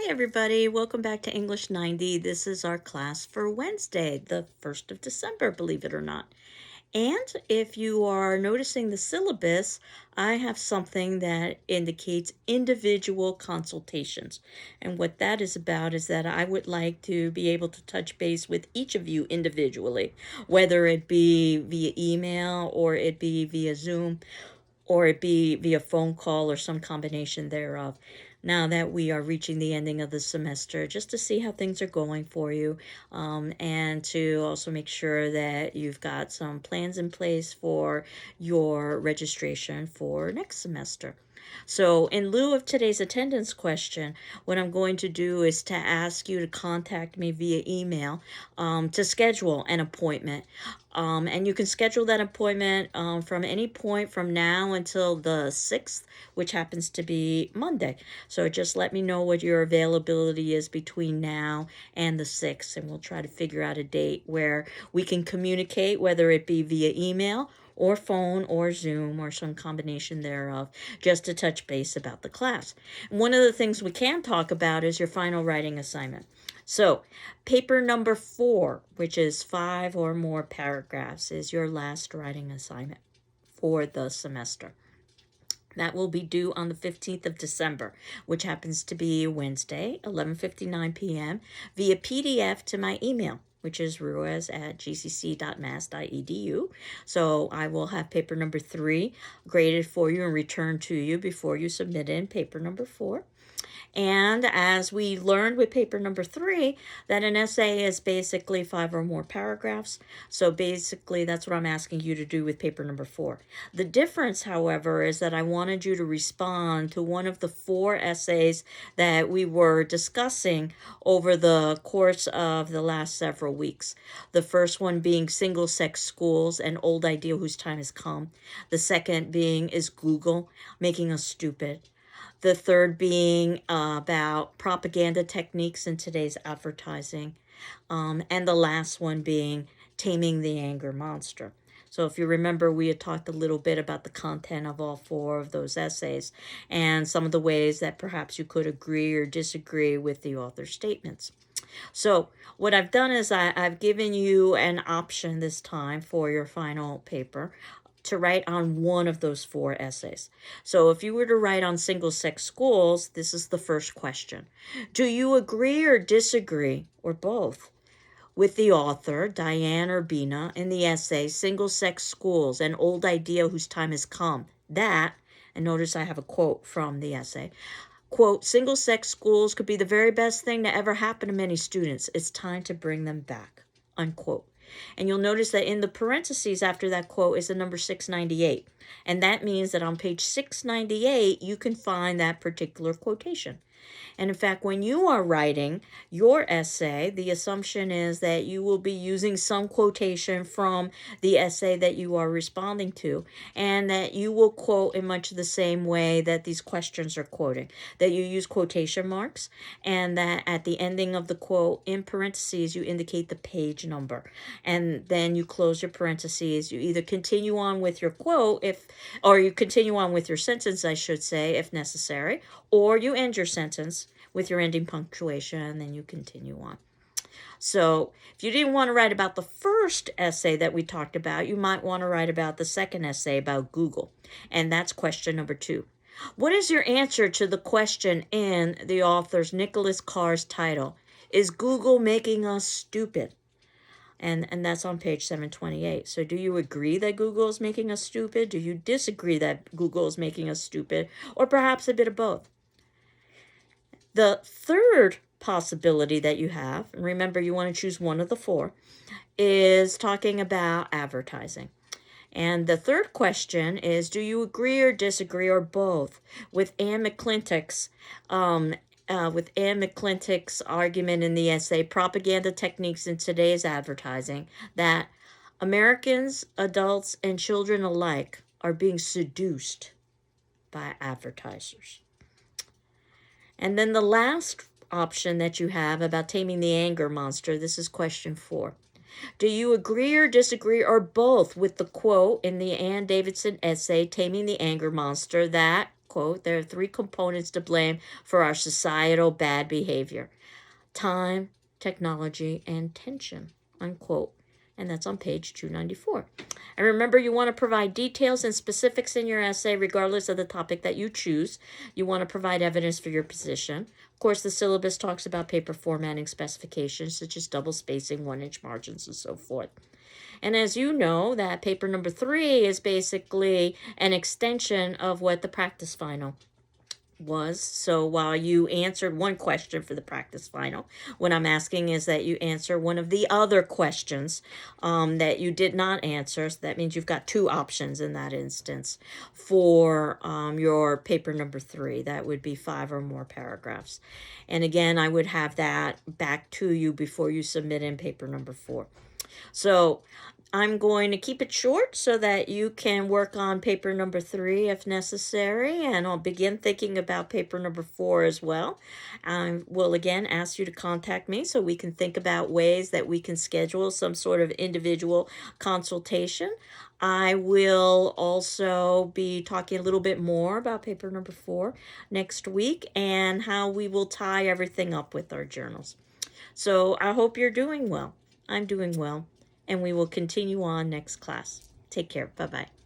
Hi everybody, welcome back to English 90. This is our class for Wednesday, the 1st of December, believe it or not. And if you are noticing the syllabus, I have something that indicates individual consultations. And what that is about is that I would like to be able to touch base with each of you individually, whether it be via email or it be via Zoom or it be via phone call or some combination thereof. Now that we are reaching the ending of the semester, just to see how things are going for you, and to also make sure that you've got some plans in place for your registration for next semester. So in lieu of today's attendance question, what I'm going to do is to ask you to contact me via email to schedule an appointment. And you can schedule that appointment from any point from now until the 6th, which happens to be Monday. So just let me know what your availability is between now and the 6th, and we'll try to figure out a date where we can communicate, whether it be via email or phone or Zoom or some combination thereof, just to touch base about the class. And one of the things we can talk about is your final writing assignment. So paper number 4, which is 5 or more paragraphs, is your last writing assignment for the semester. That will be due on the 15th of December, which happens to be Wednesday, 11:59 p.m., via PDF to my email, which is ruiz@gcc.mass.edu. So I will have paper number 3 graded for you and returned to you before you submit in paper number 4. And as we learned with paper number 3, that an essay is basically 5 or more paragraphs. So basically, that's what I'm asking you to do with paper number 4. The difference, however, is that I wanted you to respond to one of the 4 essays that we were discussing over the course of the last several weeks. The first one being single-sex schools, an old ideal whose time has come. The second being, is Google making us stupid? The third being about propaganda techniques in today's advertising. And the last one being taming the anger monster. So if you remember, we had talked a little bit about the content of all 4 of those essays and some of the ways that perhaps you could agree or disagree with the author's statements. So what I've done is I've given you an option this time for your final paper to write on one of those 4 essays. So if you were to write on single-sex schools, this is the first question. Do you agree or disagree, or both, with the author, Diane Urbina, in the essay Single-Sex Schools, an Old Idea Whose Time Has Come? That, and notice I have a quote from the essay, quote, single-sex schools could be the very best thing to ever happen to many students. It's time to bring them back, unquote. And you'll notice that in the parentheses after that quote is the number 698. And that means that on page 698, you can find that particular quotation. And in fact, when you are writing your essay, the assumption is that you will be using some quotation from the essay that you are responding to, and that you will quote in much the same way that these questions are quoting, that you use quotation marks, and that at the ending of the quote, in parentheses, you indicate the page number. And then you close your parentheses. You either continue on with your quote, or you continue on with your sentence, I should say, if necessary, or you end your sentence with your ending punctuation, and then you continue on. So if you didn't want to write about the first essay that we talked about, you might want to write about the second essay about Google. And that's question number 2. What is your answer to the question in the author's Nicholas Carr's title? Is Google making us stupid? And that's on page 728. So do you agree that Google is making us stupid? Do you disagree that Google is making us stupid? Or perhaps a bit of both? The third possibility that you have, and remember you want to choose one of the 4, is talking about advertising. And the third question is, do you agree or disagree or both with Anne McClintock's argument in the essay Propaganda Techniques in Today's Advertising, that Americans, adults, and children alike are being seduced by advertisers? And then the last option that you have about taming the anger monster, this is question 4. Do you agree or disagree or both with the quote in the Ann Davidson essay, Taming the Anger Monster, that, unquote. There are 3 components to blame for our societal bad behavior: time, technology, and tension, unquote. And that's on page 294. And remember, you want to provide details and specifics in your essay, regardless of the topic that you choose. You want to provide evidence for your position. Of course, the syllabus talks about paper formatting specifications, such as double spacing, 1-inch margins, and so forth. And as you know, that paper number 3 is basically an extension of what the practice final was. So while you answered one question for the practice final, what I'm asking is that you answer one of the other questions that you did not answer. So that means you've got 2 options in that instance for your paper number 3. That would be 5 or more paragraphs. And again, I would have that back to you before you submit in paper number 4. So I'm going to keep it short so that you can work on paper number 3 if necessary, and I'll begin thinking about paper number 4 as well. I will again ask you to contact me so we can think about ways that we can schedule some sort of individual consultation. I will also be talking a little bit more about paper number 4 next week and how we will tie everything up with our journals. So I hope you're doing well. I'm doing well. And we will continue on next class. Take care. Bye-bye.